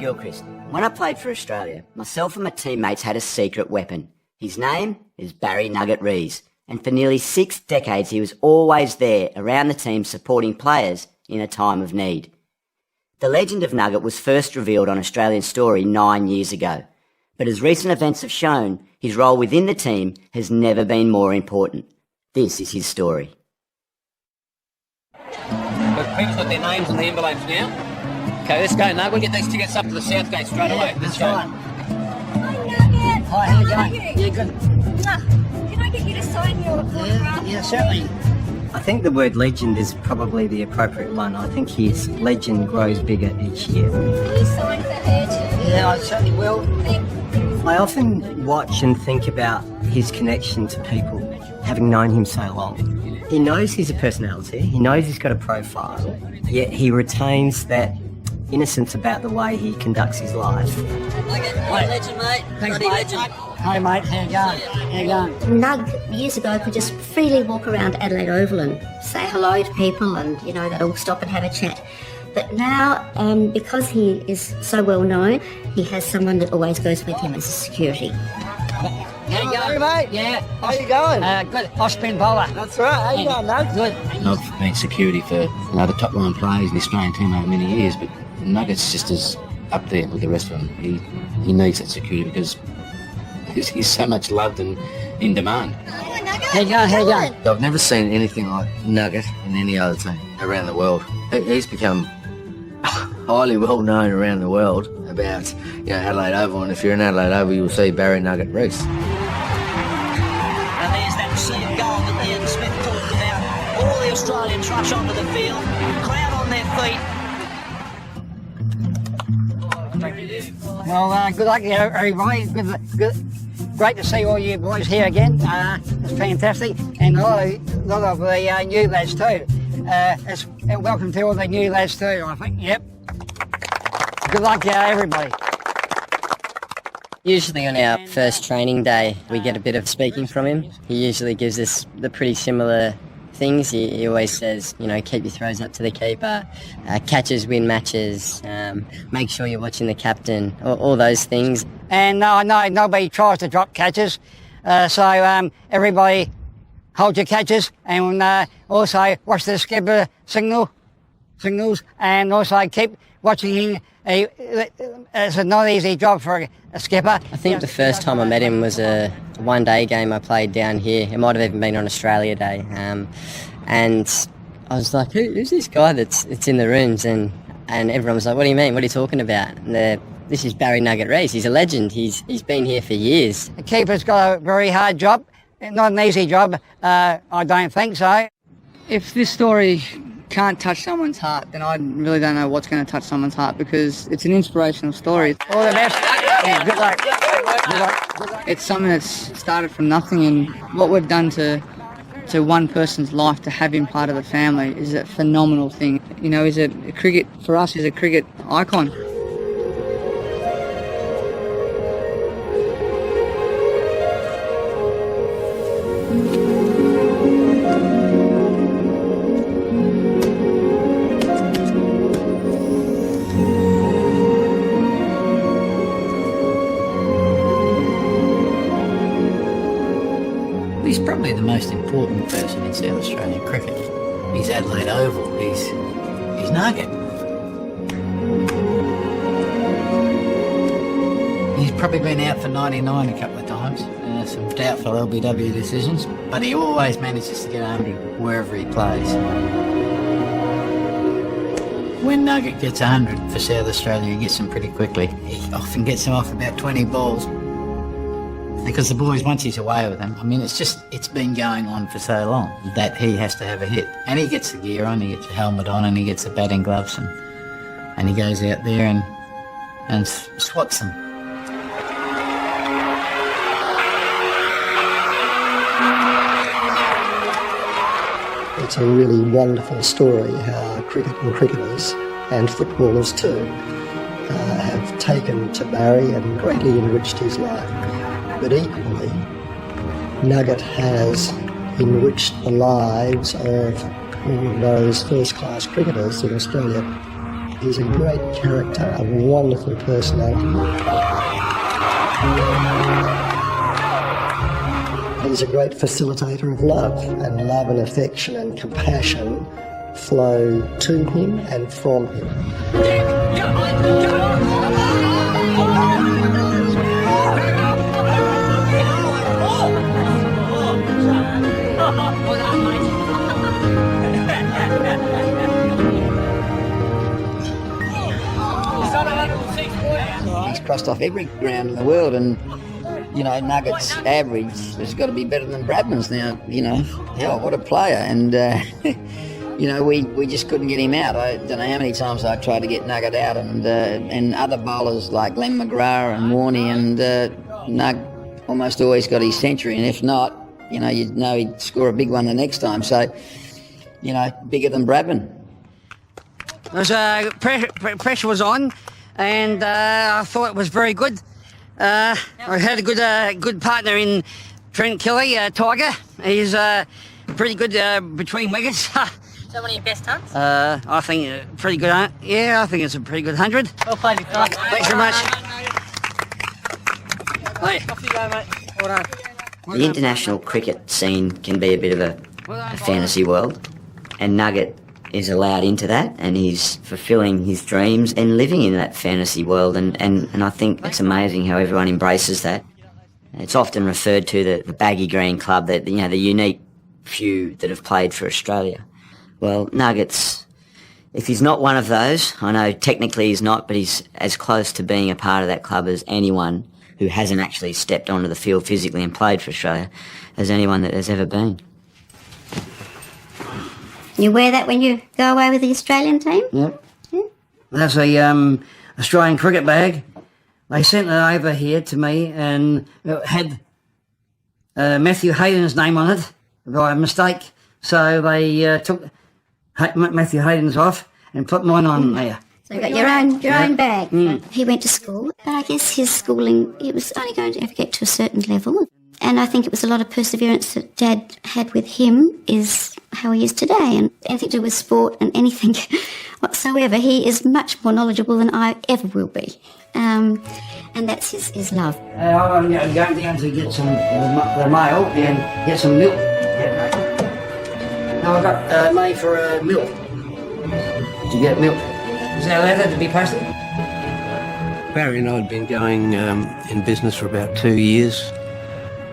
Gilchrist. When I played for Australia, myself and my teammates had a secret weapon. His name is Barry Nugget Rees, and for nearly 6 decades he was always there around the team supporting players in a time of need. The legend of Nugget was first revealed on Australian Story 9 years ago, but as recent events have shown, his role within the team has never been more important. This is his story. But people's got their names on the envelopes now. Okay, let's go, Nugget. We'll get these tickets up to the South Gate straight away. Let's go. Hi, Nugget. Hi, how you going? Yeah, good. Can I get you to sign your autograph? Yeah, certainly. I think the word legend is probably the appropriate one. I think his legend grows bigger each year. Will you sign for her too? Yeah, I certainly will. Thank you. I often watch and think about his connection to people, having known him so long. He knows he's a personality, he knows he's got a profile, yet he retains that innocence about the way he conducts his life. Hi, legend, mate. Thanks, Bloody mate. legend. Hi, mate. How you going? How you going? Nug years ago could just freely walk around Adelaide Oval and say hello to people and, they'd all stop and have a chat. But now, because he is so well known, he has someone that always goes with him as a security. How you going, mate? Yeah. How you going? Good. Austin bowler. That's right. How you going, Nug? Good. I've been security for the top line players in the Australian team over many years, but Nugget's just as up there with the rest of them. He needs that security because he's so much loved and in demand. How you going? How you going? I've never seen anything like Nugget in any other team around the world. He's become highly well known around the world about Adelaide Oval, and if you're in Adelaide Oval, you'll see Barry Nugget Rees. And there's that sea of gold that Ian Smith talked about. All the Australians rush onto the field, crowd on their feet. Well, good luck, everybody. Good. Great to see all you boys here again. It's fantastic, and a lot of the new lads too. And welcome to all the new lads too, I think. Yep. Good luck, everybody. Usually on our first training day, we get a bit of speaking from him. He usually gives us the pretty similar things. He always says, keep your throws up to the keeper, catches win matches, make sure you're watching the captain, all those things. And I know nobody tries to drop catches, so everybody hold your catches, and also watch the skipper signals, and also keep watching him. It's a not easy job for a skipper. I think the first time I met him was a one-day game I played down here. It might have even been on Australia Day. And I was like, who's this guy that's in the rooms? And everyone was like, what do you mean? What are you talking about? And this is Barry Nugget Rees. He's a legend. He's been here for years. The keeper's got a very hard job. Not an easy job, I don't think so. If this story can't touch someone's heart, then I really don't know what's going to touch someone's heart, because it's an inspirational story. All the best. Yeah, good luck. Good luck. It's something that's started from nothing, and what we've done to one person's life, to have him part of the family, is a phenomenal thing. He's a cricket icon. He's probably the most important person in South Australian cricket. He's Adelaide Oval. He's Nugget. He's probably been out for 99 a couple of times. Some doubtful LBW decisions, but he always manages to get 100 wherever he plays. When Nugget gets 100 for South Australia, he gets them pretty quickly. He often gets them off about 20 balls. Because the boys, once he's away with them, it's been going on for so long that he has to have a hit. And he gets the gear on, he gets the helmet on, and he gets the batting gloves, and he goes out there and swats them. It's a really wonderful story how cricket and cricketers, and footballers too, have taken to Barry and greatly enriched his life. But equally, Nugget has enriched the lives of all of those first-class cricketers in Australia. He's a great character, a wonderful personality. He's a great facilitator of love, and love and affection and compassion flow to him and from him. He's crossed off every ground in the world, and you know, Nuggets' average has got to be better than Bradman's now. You know, hell, what a player! And you know, we just couldn't get him out. I don't know how many times I tried to get Nugget out, and other bowlers like Glenn McGrath and Warney and Nug almost always got his century, and if not, you know, you'd know he'd score a big one the next time. So, you know, bigger than Bradman. Pressure was on, and I thought it was very good. I had a good partner in Trent Kelly, Tiger. He's pretty good between wickets. So one of your best hunts? I think pretty good. Yeah, I think it's a pretty good 100. Well played, Victor. Thanks very much. Off you go, mate. Well done. The international cricket scene can be a bit of a fantasy world, and Nugget is allowed into that, and he's fulfilling his dreams and living in that fantasy world, and I think it's amazing how everyone embraces that. It's often referred to the baggy green club, that, you know, the unique few that have played for Australia. Well, Nuggets, if he's not one of those, I know technically he's not, but he's as close to being a part of that club as anyone who hasn't actually stepped onto the field physically and played for Australia, as anyone that has ever been. You wear that when you go away with the Australian team? Yep. Yeah. That's a Australian cricket bag. They sent it over here to me, and it had Matthew Hayden's name on it by mistake. So they took Matthew Hayden's off and put mine on there. So you got your own bag. He went to school, but I guess his schooling, he was only going to ever get to a certain level. And I think it was a lot of perseverance that Dad had with him is how he is today. And anything to do with sport and anything whatsoever, he is much more knowledgeable than I ever will be. And that's his love. I'm going down to get some the mail and get some milk. Now I've got money for milk. To get milk. Is that allowed to be posted? Barry and I had been going in business for about 2 years.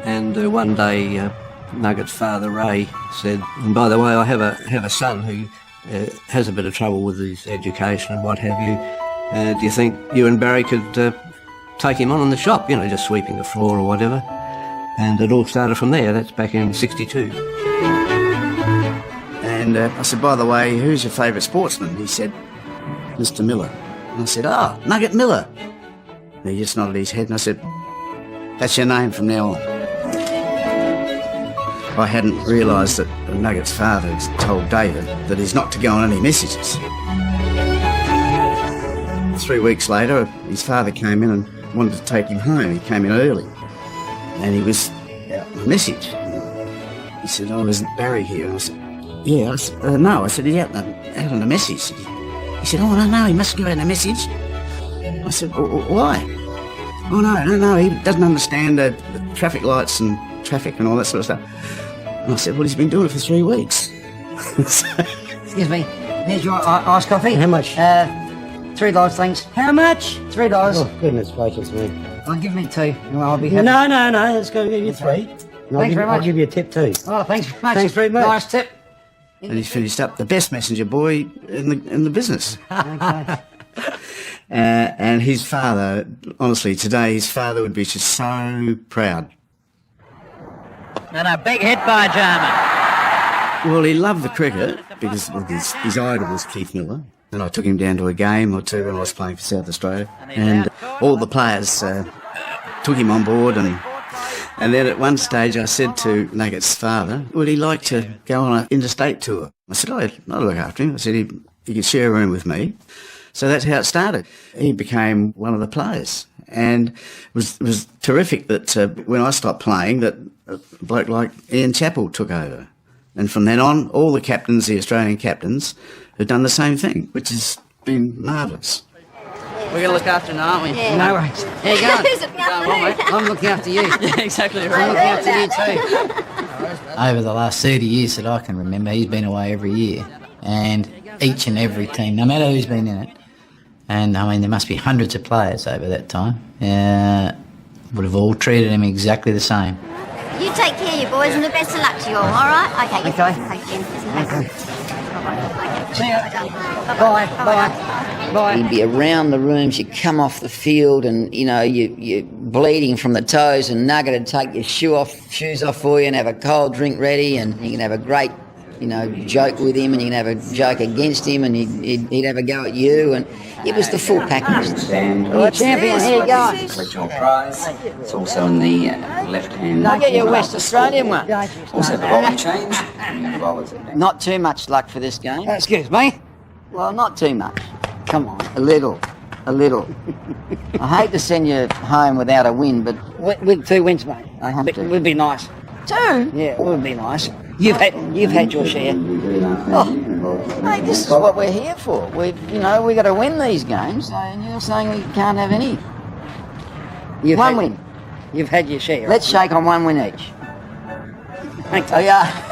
And one day, Nugget's father, Ray, said, and by the way, I have a son who has a bit of trouble with his education and what have you. Do you think you and Barry could take him on the shop, you know, just sweeping the floor or whatever? And it all started from there. That's back in '62. And I said, by the way, who's your favourite sportsman? He said, Mr. Miller. And I said, Nugget Miller. And he just nodded his head, and I said, that's your name from now on. I hadn't realised that Nugget's father had told David that he's not to go on any messages. 3 weeks later, his father came in and wanted to take him home. He came in early, and he was out on a message. He said, isn't Barry here? And I said, yeah. I said, no. I said, he's out on a message. He said, no, he must go out on a message. I said, why? No, he doesn't understand the traffic lights and traffic and all that sort of stuff. And I said, well, he's been doing it for 3 weeks. Excuse me, here's your iced coffee. How much? $3, thanks. How much? $3. Oh, goodness gracious me. I'll give me 2. I'll be happy. No, let's go give you 3. Thanks very much. I'll give you a tip too. Oh, thanks very much. Thanks very much. Nice tip. And he's finished up the best messenger boy in the business. And his father, honestly, today his father would be just so proud. And a big hit by Jarman. Well, he loved the cricket because his idol was Keith Miller. And I took him down to a game or two when I was playing for South Australia. And all the players took him on board. And then at one stage I said to Nugget's father, would he like to go on an interstate tour? I said, I'd look after him. I said, he could share a room with me. So that's how it started. He became one of the players. And it was terrific that when I stopped playing, that a bloke like Ian Chappell took over. And from then on, all the captains, the Australian captains, have done the same thing, which is been marvellous. We're going to look after him, aren't we? Yeah. No worries. How you going? Going well, mate. I'm looking after you. Yeah, exactly I'm right. looking after you too. Over the last 30 years that I can remember, he's been away every year. And each and every team, no matter who's been in it, and I mean, there must be hundreds of players over that time, would have all treated him exactly the same. You take care, you boys, and the best of luck to you all, all right? Okay. Okay. See ya. Bye. Bye. Bye. You'd be around the rooms, you'd come off the field and, you know, you're bleeding from the toes and Nugget would take your shoes off for you and have a cold drink ready and you can have a great, you know, joke with him and you can have a joke against him and he'd have a go at you and it was the full package. Oh, champion, here you go. Collect your prize. It's also on the left hand. I'll get you a West Australian one. Also the bowling change. Not too much luck for this game. Excuse me. Well, not too much. Come on, a little. I hate to send you home without a win, but With 2 wins, mate. I have to. Would be nice. 2? Yeah, it would be nice. You've had your share. Oh, mate, this is what we're here for. We've got to win these games, and you're saying we can't have any. One win. You've had your share. Let's shake on 1 win each. Thanks. Oh, yeah.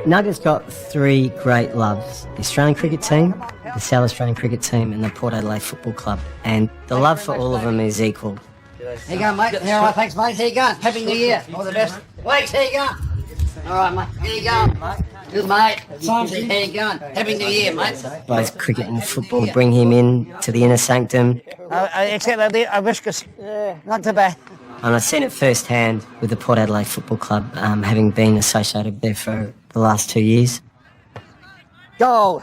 Nugget's got 3 great loves: the Australian cricket team, the South Australian cricket team and the Port Adelaide Football Club. And the love for all of them is equal. Here you go, mate. All right, thanks, mate. Here you go. Happy New Year. All the best. Legs, here you go. All right, mate. Here you go, mate. Good, mate. Here you go. Happy New Year, mate. Both cricket and football bring him in to the inner sanctum. Except a whiskas. Not too bad. And I've seen it firsthand with the Port Adelaide Football Club, having been associated there for the last 2 years. Gold.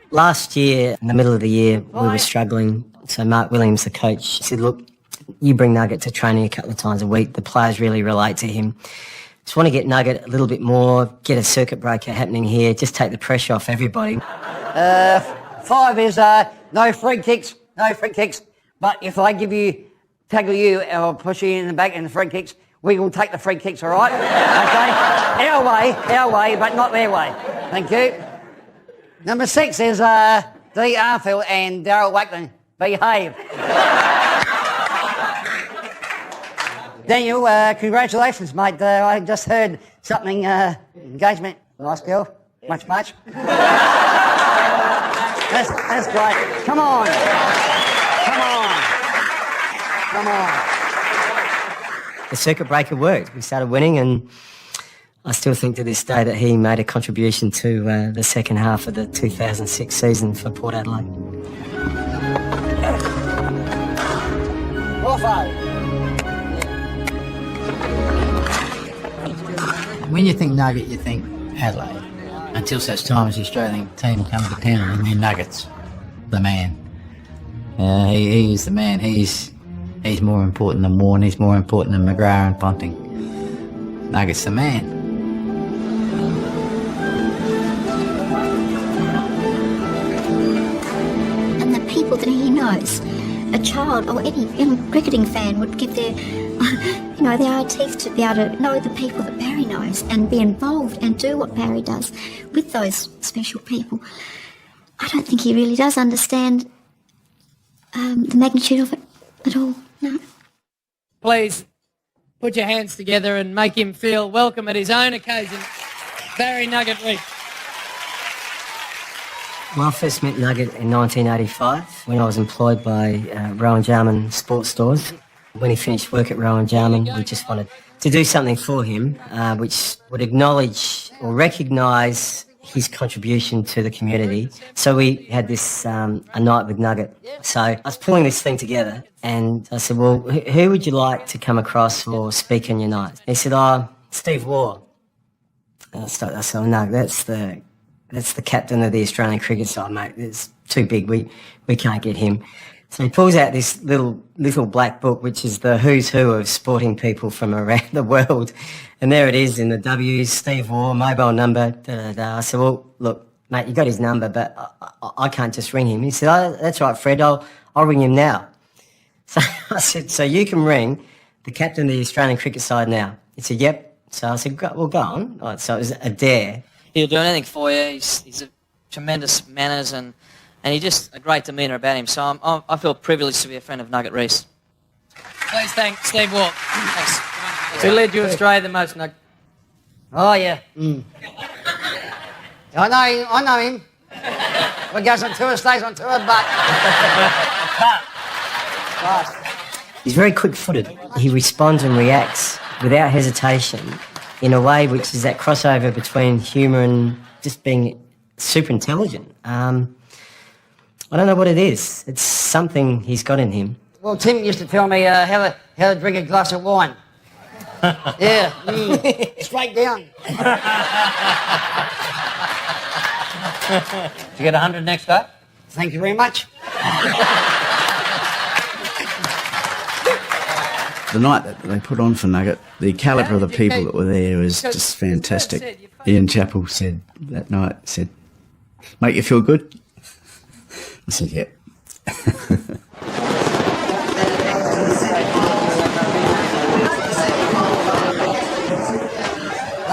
Last year, in the middle of the year, we were struggling. So Mark Williams, the coach, said, look, you bring Nugget to training a couple of times a week. The players really relate to him. Just want to get Nugget a little bit more, get a circuit breaker happening here, just take the pressure off everybody. 5 is no free kicks. But if I tackle you or push you in the back in the free kicks, we will take the free kicks, all right? Okay? Our way, but not their way. Thank you. Number 6 is D. Arfield and Darryl Wackman. Behave. Daniel, congratulations, mate. I just heard something, engagement. Nice girl. Much. That's great. Come on. The circuit breaker worked. We started winning, and I still think to this day that he made a contribution to the second half of the 2006 season for Port Adelaide. When you think Nugget, you think Adelaide. Until such time as the Australian team comes to town, and then Nugget's the man. He is the man. He's more important than Warren. He's more important than McGrath and Ponting. Nugget's the man. And the people that he knows, a child or any young cricketing fan would give their, their eye teeth to be able to know the people that Barry knows and be involved and do what Barry does with those special people. I don't think he really does understand the magnitude of it at all, no. Please put your hands together and make him feel welcome at his own occasion. Barry Nugget Rees. Well, I first met Nugget in 1985 when I was employed by Rowan Jarman Sports Stores. When he finished work at Rowan Jarman, we just wanted to do something for him which would acknowledge or recognise his contribution to the community. So we had this a night with Nugget. So I was pulling this thing together and I said, well, who would you like to come across or speak on your night? He said, Steve Waugh. I said, no, that's the captain of the Australian cricket side, mate. It's too big. We can't get him. So he pulls out this little black book, which is the who's who of sporting people from around the world. And there it is in the W's, Steve Waugh, mobile number, da-da-da. I said, well, look, mate, you got his number, but I can't just ring him. He said, oh, that's right, Fred, I'll ring him now. So I said, so you can ring the captain of the Australian cricket side now. He said, yep. So I said, well, go on. Right, so it was a dare. He'll do anything for you. He's a tremendous manners and he just a great demeanour about him. So I feel privileged to be a friend of Nugget Rees. Please thank Steve Waugh. Thanks. Who led you Australia the most, Nugget? Oh, yeah. I know him. We goes on tour, stays on tour, but... He's very quick-footed. He responds and reacts without hesitation in a way which is that crossover between humour and just being super intelligent. I don't know what it is. It's something he's got in him. Well, Tim used to tell me how to drink a glass of wine. Yeah, straight down. Did you get 100 next up? Thank you very much. The night that they put on for Nugget, the calibre of the people that were there was just fantastic. Ian Chappell said that night, make you feel good? I said, yep.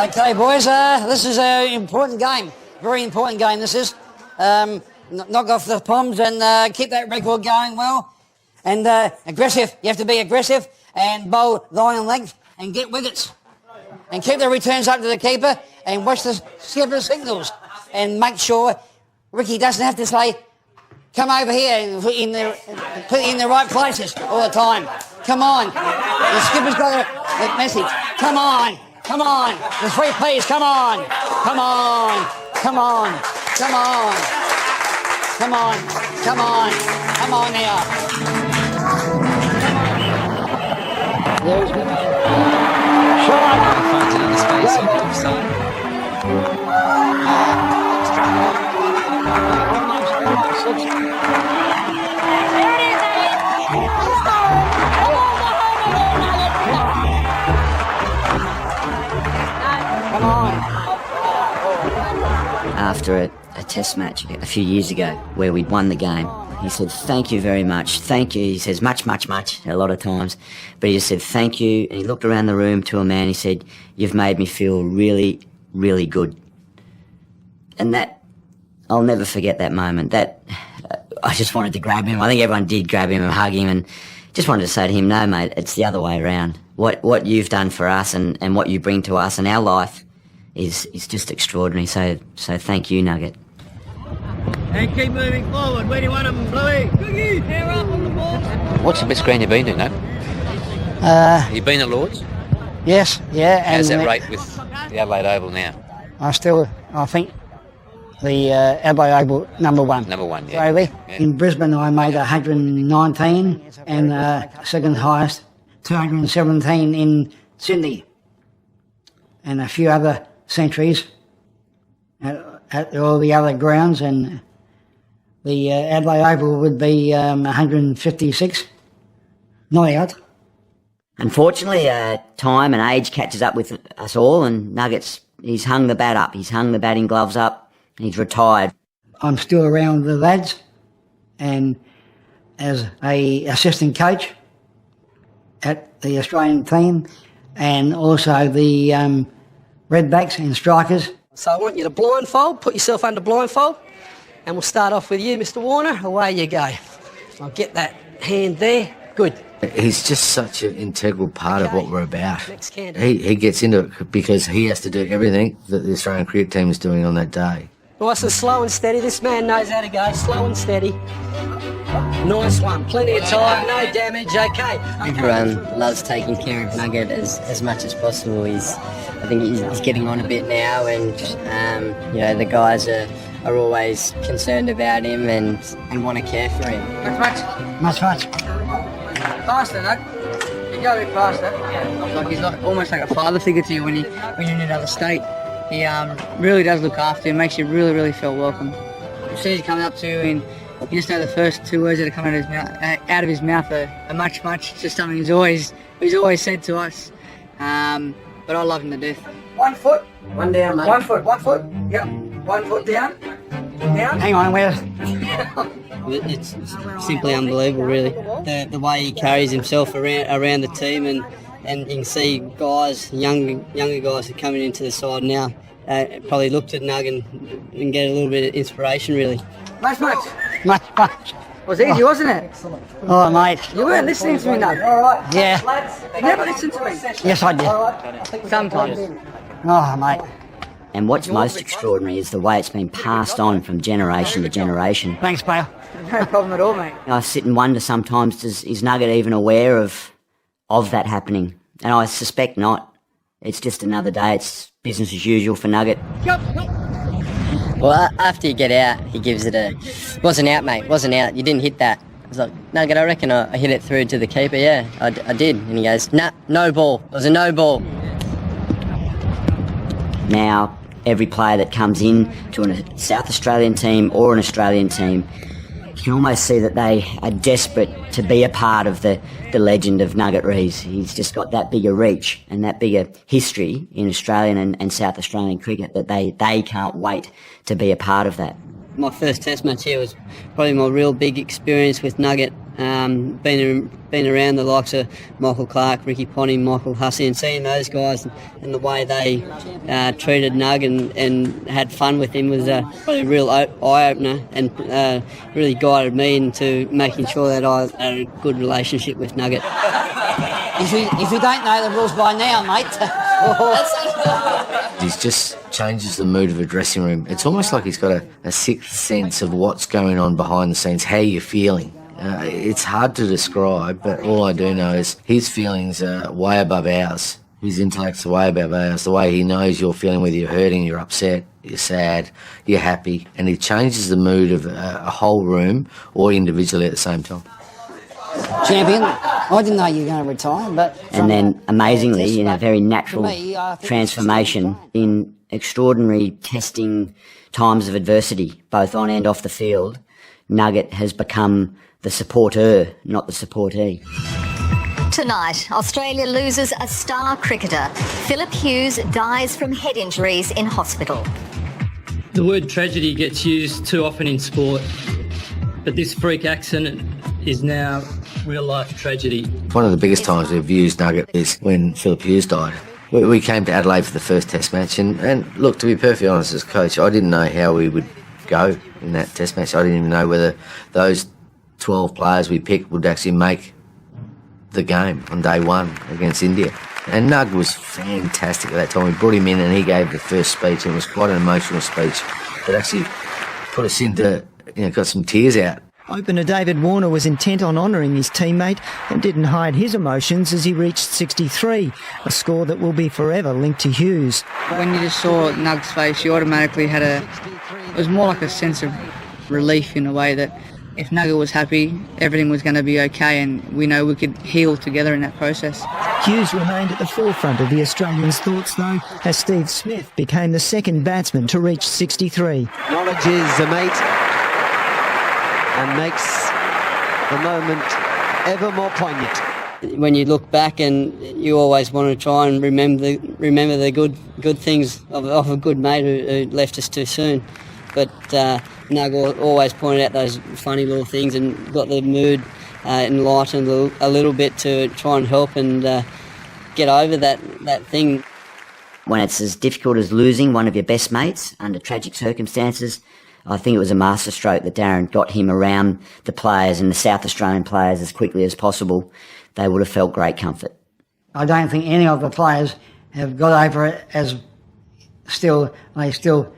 Okay, boys, this is an important game. Very important game, this is. Knock off the Poms and keep that record going well. And aggressive. You have to be aggressive and bowl line and length and get wickets. And keep the returns up to the keeper and watch the skipper signals. And make sure Ricky doesn't have to say, come over here and put it in the right places all the time. Come on. The skipper's got the message. Come on. Come on. The 3 P's. Come on. Come on. Come on. Come on. Come on. Come on. Come on now. There's good. After a test match a few years ago where we'd won the game, he said, thank you very much, thank you. He says much, a lot of times, but he just said thank you, and he looked around the room to a man, he said, you've made me feel really, really good. And that, I'll never forget that moment. That, I just wanted to grab him. I think everyone did grab him and hug him, and just wanted to say to him, no mate, it's the other way around. What you've done for us and what you bring to us and our life is just extraordinary. So thank you, Nugget. And keep moving forward. Where do you want them, Bluey? Cookie, hair up on the ball. What's the best ground you've been to, no? You've been at Lords? Yes, yeah. How's that rate with the Adelaide Oval now? I think the Adelaide Oval number one. Number one, yeah. Yeah. In Brisbane I made 119 and second highest 217 in Sydney, and a few other centuries at all the other grounds, and the Adelaide Oval would be 156, not out. Unfortunately, time and age catches up with us all, and Nuggets, he's hung the bat up. He's hung the batting gloves up, and he's retired. I'm still around the lads, and as a assistant coach at the Australian team, and also the Redbacks and strikers. So I want you to blindfold, put yourself under blindfold, and we'll start off with you, Mr. Warner. Away you go. I'll get that hand there. Good. He's just such an integral part of what we're about. Next candidate. He gets into it because he has to do everything that the Australian cricket team is doing on that day. Nice and slow and steady. This man knows how to go. Slow and steady. Nice one. Plenty of time. No damage. Okay. Everyone loves taking care of Nugget as much as possible. I think he's getting on a bit now, and the guys are always concerned about him and want to care for him. Much. Faster, Nug. You go a bit faster. He's almost like a father figure to you when you're in another state. He really does look after you, makes you really, really feel welcome. As soon as he comes up to you You just know the first two words that are coming out of his mouth are much, much. It's just something he's always said to us. But I love him to death. 1 foot. One down, mate. 1 foot. 1 foot. Yep. 1 foot down. Down. Hang on, where? It's simply unbelievable, really. The way he carries himself around the team, and you can see guys, younger guys that are coming into the side now, probably looked at Nug and get a little bit of inspiration, really. Much. Much. It was easy, wasn't it? Oh, mate. You weren't listening to me, Nug. All right. Yeah. You never listened to me. Yes, I did. Sometimes. Oh, mate. And what's most extraordinary is the way it's been passed on from generation to generation. Thanks, pal. No problem at all, mate. I sit and wonder sometimes, is Nugget even aware of that happening? And I suspect not. It's just another day. It's business as usual for Nugget. Well, after you get out, he gives it a... Wasn't out, mate. Wasn't out. You didn't hit that. I was like, Nugget, I reckon I hit it through to the keeper. Yeah, I did. And he goes, nah, no ball. It was a no ball. Now, every player that comes in to a South Australian team or an Australian team, you can almost see that they are desperate to be a part of the legend of Nugget Rees. He's just got that bigger reach and that bigger history in Australian and South Australian cricket that they can't wait to be a part of that. My first test match here was probably my real big experience with Nugget. Been around the likes of Michael Clark, Ricky Ponting, Michael Hussey, and seeing those guys and the way they treated Nug and had fun with him was probably a real eye-opener, and really guided me into making sure that I had a good relationship with Nugget. If you don't know the rules by now, mate. He just changes the mood of a dressing room. It's almost like he's got a sixth sense of what's going on behind the scenes, how you're feeling. It's hard to describe, but all I do know is his feelings are way above ours. His intellect's way above ours. The way he knows you're feeling, whether you're hurting, you're upset, you're sad, you're happy, and he changes the mood of a whole room or individually at the same time. Champion, I didn't know you were going to retire, but... And then, amazingly, in a very natural transformation, in extraordinary testing times of adversity, both on and off the field, Nugget has become the supporter, not the supportee. Tonight, Australia loses a star cricketer. Philip Hughes dies from head injuries in hospital. The word tragedy gets used too often in sport, but this freak accident is now real-life tragedy. One of the biggest times we've used Nugget is when Philip Hughes died. We came to Adelaide for the first test match, and look, to be perfectly honest as coach, I didn't know how we would go in that test match. I didn't even know whether those 12 players we picked would actually make the game on day one against India. And Nug was fantastic at that time. We brought him in and he gave the first speech, and it was quite an emotional speech that actually put us into, got some tears out. Opener David Warner was intent on honouring his teammate and didn't hide his emotions as he reached 63, a score that will be forever linked to Hughes. When you just saw Nug's face, you automatically had it was more like a sense of relief in a way that if Nugget was happy, everything was going to be okay, and we know we could heal together in that process. Hughes remained at the forefront of the Australians' thoughts, though, as Steve Smith became the second batsman to reach 63. Knowledge is a mate and makes the moment ever more poignant. When you look back, and you always want to try and remember the good things of a good mate who left us too soon. But Nug always pointed out those funny little things and got the mood enlightened a little bit to try and help and get over that thing. When it's as difficult as losing one of your best mates under tragic circumstances, I think it was a masterstroke that Darren got him around the players and the South Australian players as quickly as possible. They would have felt great comfort. I don't think any of the players have got over it as they still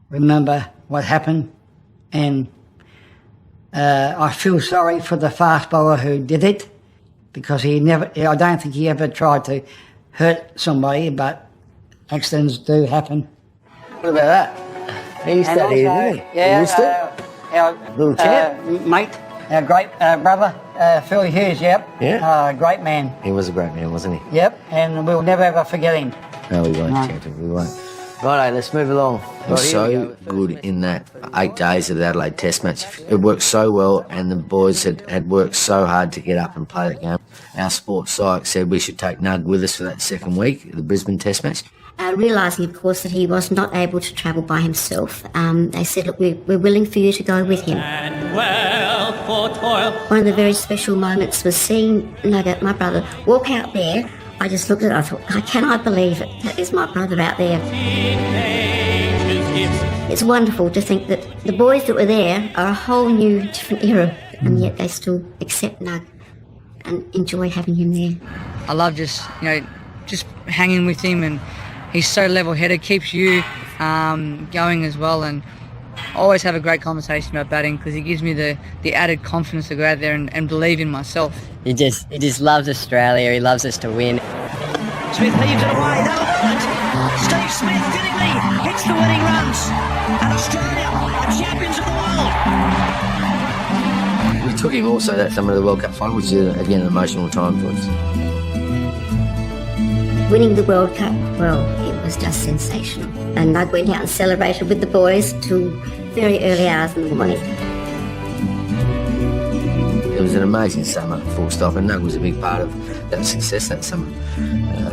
remember what happened, and I feel sorry for the fast bowler who did it, because I don't think he ever tried to hurt somebody, but accidents do happen. What about that? He studied, didn't he? Yeah, our little chap, mate, our great brother, Phil Hughes, yep. Yeah. Great man. He was a great man, wasn't he? Yep, and we'll never ever forget him. No, we won't, Champion, we won't. Righto, let's move along. It was so good in that 8 days of the Adelaide Test match. It worked so well, and the boys had worked so hard to get up and play that game. Our sports psych said we should take Nug with us for that second week, the Brisbane Test match. Realising, of course, that he was not able to travel by himself, they said, look, we're willing for you to go with him. One of the very special moments was seeing Nugget, my brother, walk out there. I just looked at it, I thought, can I believe it? That is my brother out there. It's wonderful to think that the boys that were there are a whole new, different era, and yet they still accept Nug and enjoy having him there. I love just hanging with him, and he's so level-headed, keeps you going as well, and I always have a great conversation about batting because he gives me the added confidence to go out there and believe in myself. He just loves Australia. He loves us to win. Smith leaves it away. They'll win it. Steve Smith fittingly hits the winning runs. And Australia are champions of the world. We took him also that some of the World Cup final, which is again an emotional time for us. Winning the World Cup, well, it was just sensational. And Nug went out and celebrated with the boys till very early hours in the morning. It was an amazing summer, full stop, and Nug was a big part of that success that summer.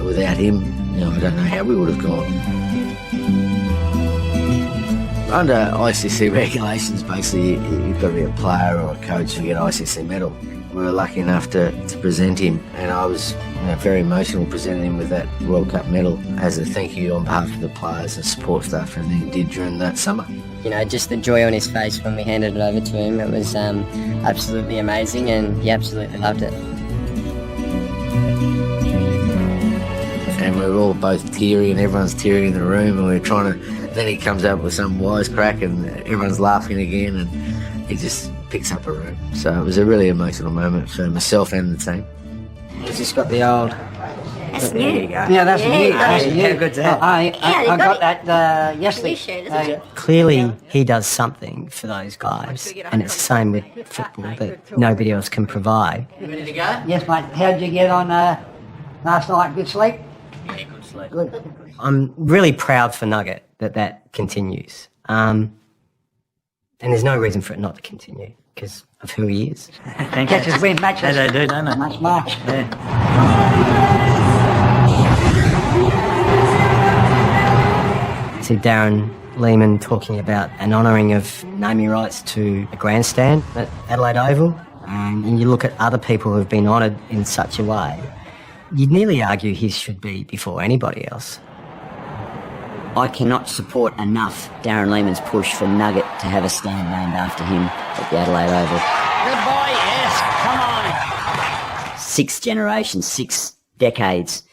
Without him, I don't know how we would have gone. Under ICC regulations, basically, you've got to be a player or a coach to get ICC medal. We were lucky enough to present him, and I was very emotional presenting him with that World Cup medal as a thank you on behalf of the players and support staff, and he did during that summer. Just the joy on his face when we handed it over to him, it was absolutely amazing, and he absolutely loved it. And we were all both teary, and everyone's teary in the room, and we were trying to... Then he comes up with some wisecrack, and everyone's laughing again, and he just picks up a room. So it was a really emotional moment for myself and the team. He's just got the old... That's new. There you go. Yeah, that's new. How good's that? I got that yesterday. Clearly, he does something for those guys, and it's the same with football that nobody else can provide. You ready to go? Yes, mate. How did you get on last night? Good sleep? Yeah, good sleep. Good. I'm really proud for Nugget that continues. And there's no reason for it not to continue because of who he is. Catches win matches. They do, don't they? Much. Yeah. See Darren Lehman talking about an honouring of naming rights to a grandstand at Adelaide Oval, and you look at other people who have been honoured in such a way, you'd nearly argue his should be before anybody else. I cannot support enough Darren Lehman's push for Nugget to have a stand named after him at the Adelaide Oval. Good boy, yes, come on. 6 generations, 6 decades.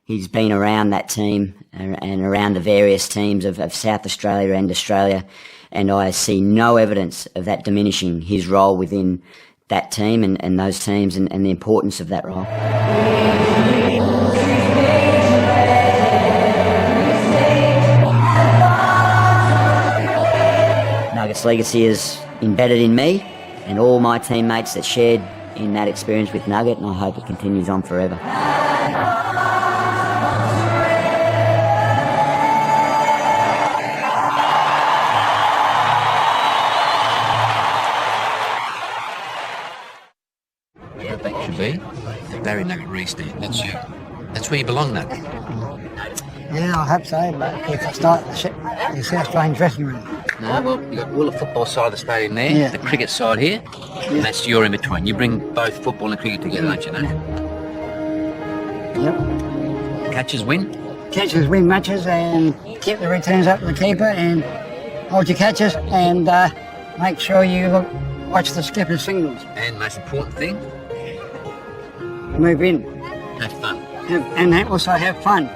He's been around that team and around the various teams of South Australia and Australia, and I see no evidence of that diminishing his role within that team and those teams and the importance of that role. Nugget's legacy is embedded in me and all my teammates that shared in that experience with Nugget, and I hope it continues on forever. Be the Barry Nugget Rees there. That's you. That's where you belong, Nugget. Yeah, I hope so, but if I start the South Australian dressing room. No, well, you've got all the football side of the stadium there, the cricket side here, and that's your in between. You bring both football and cricket together, don't you, know? Yep. Catches win? Catches win matches and keep the returns up to the keeper and hold your catches and make sure you watch the skipper's signals. And most important thing? Move in. Have fun. And also have fun.